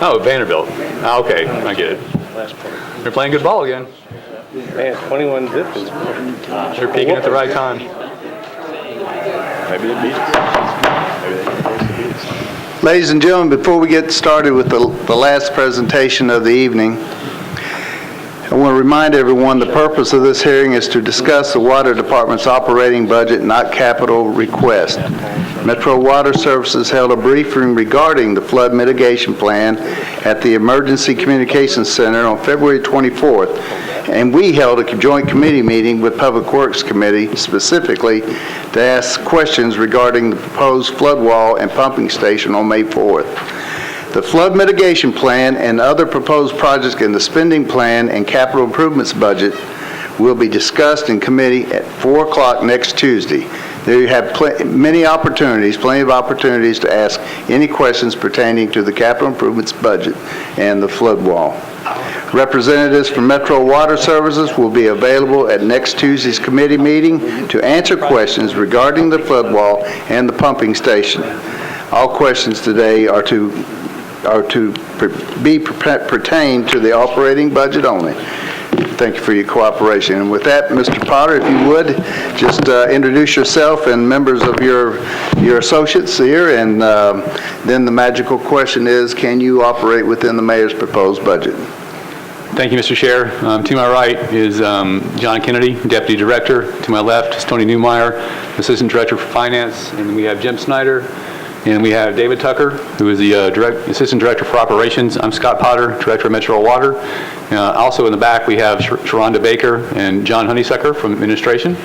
Oh, Vanderbilt. Oh, okay, I get it. They're playing good ball again. Man, 21 zip is. They're peaking at the right time. Maybe they beat us. Maybe they can force the beat us. Ladies and gentlemen, before we get started with the last presentation of the evening, I want to remind everyone the purpose of this hearing is to discuss the Water Department's operating budget, not capital request. Metro Water Services held a briefing regarding the flood mitigation plan at the Emergency Communications Center on February 24th, and we held a joint committee meeting with Public Works Committee specifically to ask questions regarding the proposed flood wall and pumping station on May 4th. The flood mitigation plan and other proposed projects in the spending plan and capital improvements budget will be discussed in committee at 4 o'clock next Tuesday. There you have plenty of opportunities to ask any questions pertaining to the capital improvements budget and the flood wall. Representatives from Metro Water Services will be available at next Tuesday's committee meeting to answer questions regarding the flood wall and the pumping station. All questions today are to pertain to the operating budget only. Thank you for your cooperation. And with that, Mr. Potter, if you would, just introduce yourself and members of your associates here, and then the magical question is, can you operate within the mayor's proposed budget? Thank you, Mr. Chair. To my right is John Kennedy, Deputy Director. To my left is Tony Newmeyer, Assistant Director for Finance. And we have Jim Snyder. And we have David Tucker, who is the Assistant Director for Operations. I'm Scott Potter, Director of Metro Water. Also in the back, we have Sharonda Baker and John Honeysucker from Administration.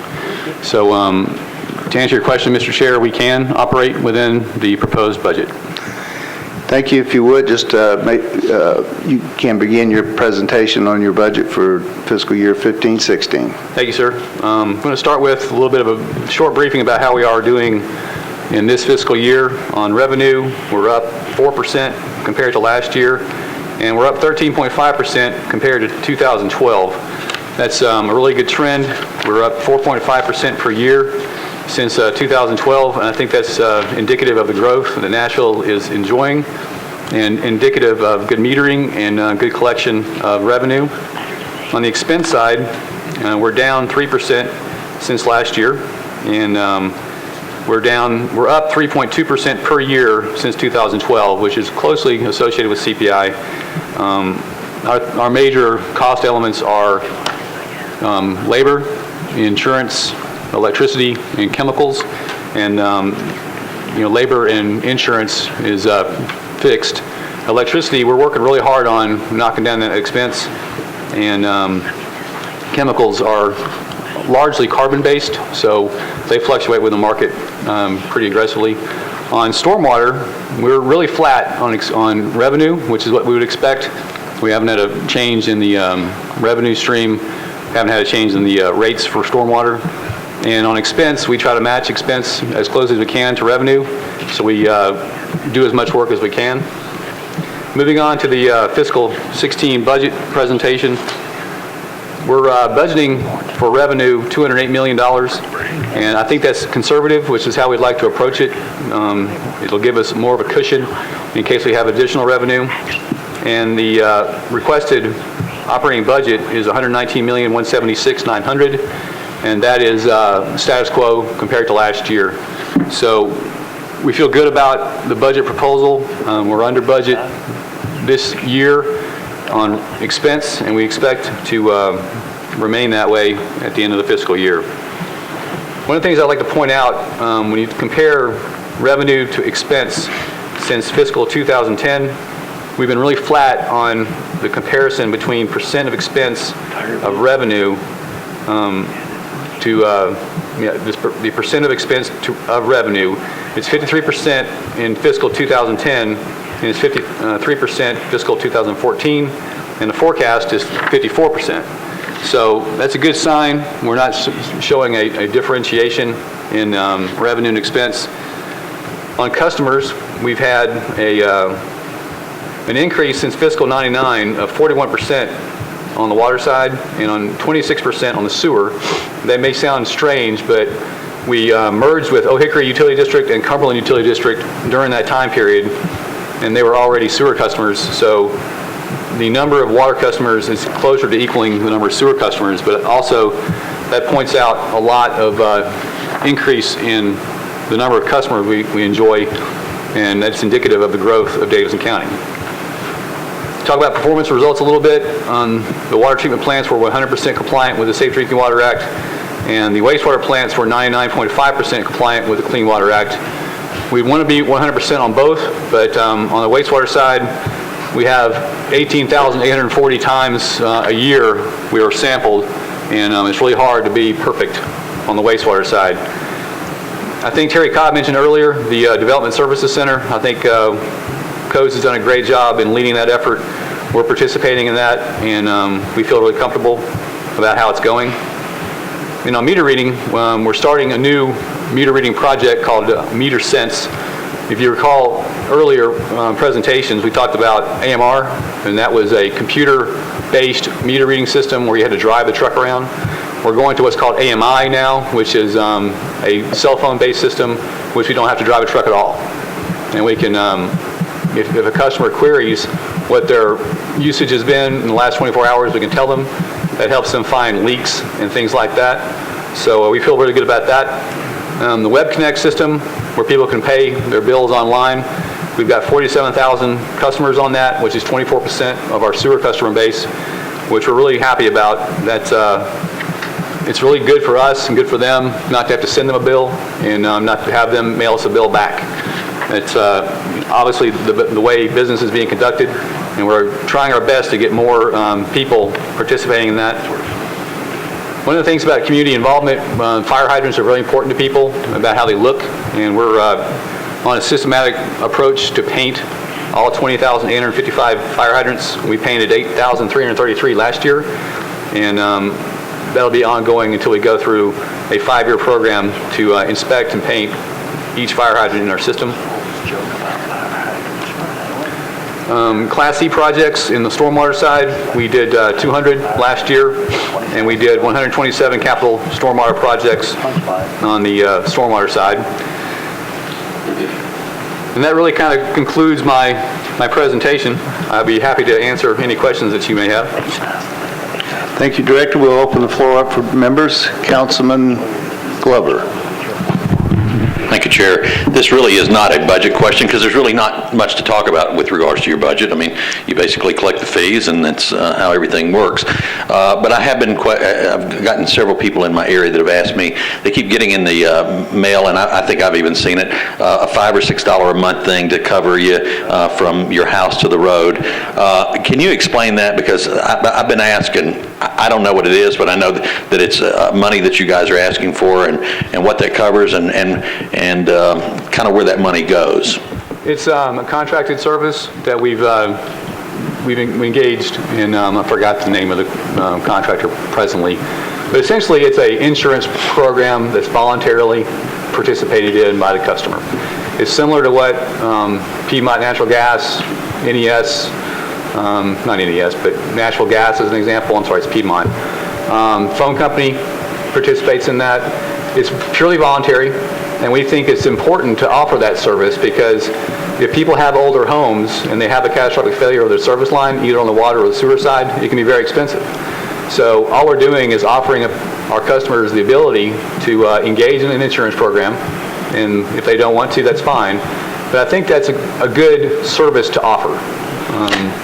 So to answer your question, Mr. Chair, we can operate within the proposed budget. Thank you. If you would, just you can begin your presentation on your budget for fiscal year 15-16. Thank you, sir. I'm going to start with a little bit of a short briefing about how we are doing in this fiscal year. On revenue, we're up 4% compared to last year, and we're up 13.5% compared to 2012. That's a really good trend. We're up 4.5% per year since 2012, and I think that's indicative of the growth that Nashville is enjoying and indicative of good metering and good collection of revenue. On the expense side, we're down 3% since last year, and we're up 3.2% per year since 2012, which is closely associated with CPI. Our major cost elements are labor, insurance, electricity, and chemicals. And labor and insurance is fixed. Electricity, we're working really hard on knocking down that expense, and chemicals are largely carbon-based, so they fluctuate with the market pretty aggressively. On stormwater, we're really flat on revenue, which is what we would expect. We haven't had a change in the revenue stream, haven't had a change in the rates for stormwater. And on expense, we try to match expense as close as we can to revenue, so we do as much work as we can. Moving on to the fiscal 16 budget presentation. We're budgeting for revenue $208 million, and I think that's conservative, which is how we'd like to approach it. It'll give us more of a cushion in case we have additional revenue. And the requested operating budget is $119,176,900, and that is status quo compared to last year. So we feel good about the budget proposal. We're under budget this year on expense, and we expect to remain that way at the end of the fiscal year. One of the things I'd like to point out, when you compare revenue to expense since fiscal 2010, we've been really flat on the comparison between percent of expense of revenue the percent of expense of revenue. It's 53% in fiscal 2010, and it's 53% fiscal 2014, and the forecast is 54%. So that's a good sign. We're not showing a differentiation in revenue and expense. On customers, we've had an increase since fiscal 99 of 41% on the water side and on 26% on the sewer. That may sound strange, but we merged with O'Hickory Utility District and Cumberland Utility District during that time period. and they were already sewer customers, so the number of water customers is closer to equaling the number of sewer customers, but also that points out a lot of increase in the number of customers we enjoy, and that's indicative of the growth of Davidson County. Talk about performance results a little bit. The water treatment plants were 100% compliant with the Safe Drinking Water Act, and the wastewater plants were 99.5% compliant with the Clean Water Act. We want to be 100% on both, but on the wastewater side, we have 18,840 times a year we are sampled, and it's really hard to be perfect on the wastewater side. I think Terry Cobb mentioned earlier the Development Services Center. I think COES has done a great job in leading that effort. We're participating in that, and we feel really comfortable about how it's going. And on meter reading, we're starting a new meter reading project called Meter Sense. If you recall earlier presentations, we talked about AMR, and that was a computer-based meter reading system where you had to drive the truck around. We're going to what's called AMI now, which is a cell phone-based system, which we don't have to drive a truck at all. And we can, if a customer queries what their usage has been in the last 24 hours, we can tell them. That helps them find leaks and things like that. So we feel really good about that. The Web Connect system, where people can pay their bills online, we've got 47,000 customers on that, which is 24% of our sewer customer base, which we're really happy about. That's it's really good for us and good for them not to have to send them a bill and not to have them mail us a bill back. It's obviously the way business is being conducted, and we're trying our best to get more people participating in that. One of the things about community involvement, fire hydrants are really important to people about how they look, and we're on a systematic approach to paint all 20,855 fire hydrants. We painted 8,333 last year, and that'll be ongoing until we go through a 5-year program to inspect and paint each fire hydrant in our system. Class C projects in the stormwater side, we did 200 last year, and we did 127 capital stormwater projects on the stormwater side. And that really kind of concludes my presentation. I'd be happy to answer any questions that you may have. Thank you, Director. We'll open the floor up for members. Councilman Glover. Thank you, Chair. This really is not a budget question because there's really not much to talk about with regards to your budget. I mean, you basically collect the fees, and that's how everything works. But I have been I've gotten several people in my area that have asked me. They keep getting in the mail, and I think I've even seen it, a $5 or $6 a month thing to cover you from your house to the road. Can you explain that? Because I've been asking. I don't know what it is, but I know that it's money that you guys are asking for, and what that covers, and kind of where that money goes. It's a contracted service that we've engaged in. I forgot the name of the contractor presently, but essentially it's an insurance program that's voluntarily participated in by the customer. It's similar to what Piedmont Natural Gas, NES, not NES, but natural gas as an example. I'm sorry, it's Piedmont. Phone company participates in that. It's purely voluntary, and we think it's important to offer that service because if people have older homes and they have a catastrophic failure of their service line, either on the water or the sewer side, it can be very expensive. So all we're doing is offering our customers the ability to engage in an insurance program, and if they don't want to, that's fine. But I think that's a good service to offer.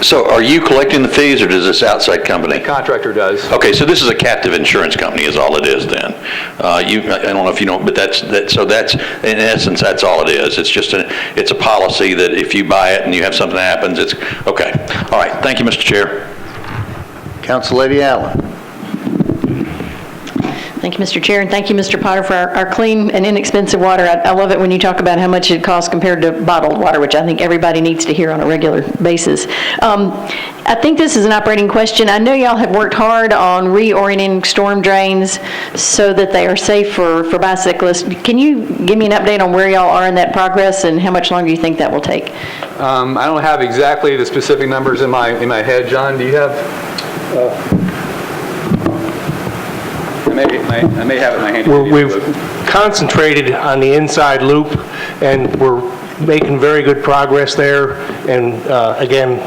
So are you collecting the fees, or does this outside company? The contractor does. Okay, so this is a captive insurance company is all it is then. I don't know if you know, but that's in essence, that's all it is. It's just it's a policy that if you buy it and you have something that happens, it's, okay. All right, thank you, Mr. Chair. Council Lady Allen. Thank you, Mr. Chair, and thank you, Mr. Potter, for our clean and inexpensive water. I love it when you talk about how much it costs compared to bottled water, which I think everybody needs to hear on a regular basis. I think this is an operating question. I know y'all have worked hard on reorienting storm drains so that they are safe for bicyclists. Can you give me an update on where y'all are in that progress and how much longer you think that will take? I don't have exactly the specific numbers in my head. John, do you have? I may have it in my hand. We've concentrated on the inside loop, and we're making very good progress there, and again,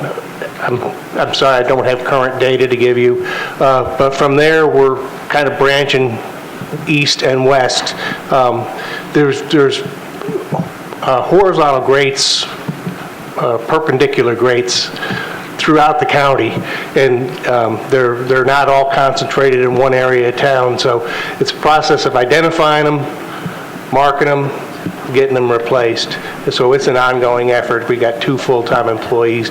I'm sorry I don't have current data to give you, but from there, we're kind of branching east and west. There's horizontal grates, perpendicular grates throughout the county, and they're not all concentrated in one area of town, so it's a process of identifying them, marking them, getting them replaced. So it's an ongoing effort. We got 2 full-time employees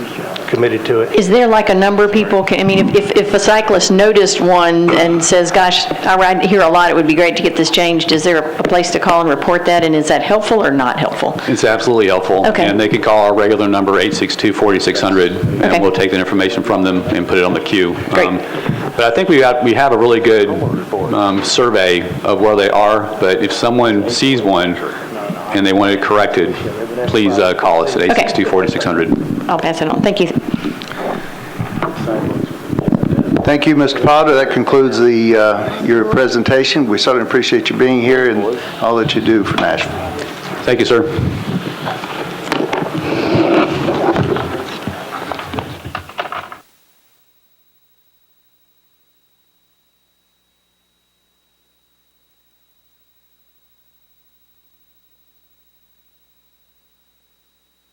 committed to it. Is there like a number of people, I mean, if a cyclist noticed one and says, gosh, I ride here a lot, it would be great to get this changed, is there a place to call and report that, and is that helpful or not helpful? It's absolutely helpful. Okay. And they can call our regular number, 862-4600, Okay. and we'll take the information from them and put it on the queue. Great. But I think we have a really good survey of where they are, but if someone sees one and they want it corrected, please call us at 862-4600. I'll pass it on. Thank you. Thank you, Mr. Potter. That concludes your presentation. We certainly appreciate you being here and all that you do for Nashville. Thank you, sir.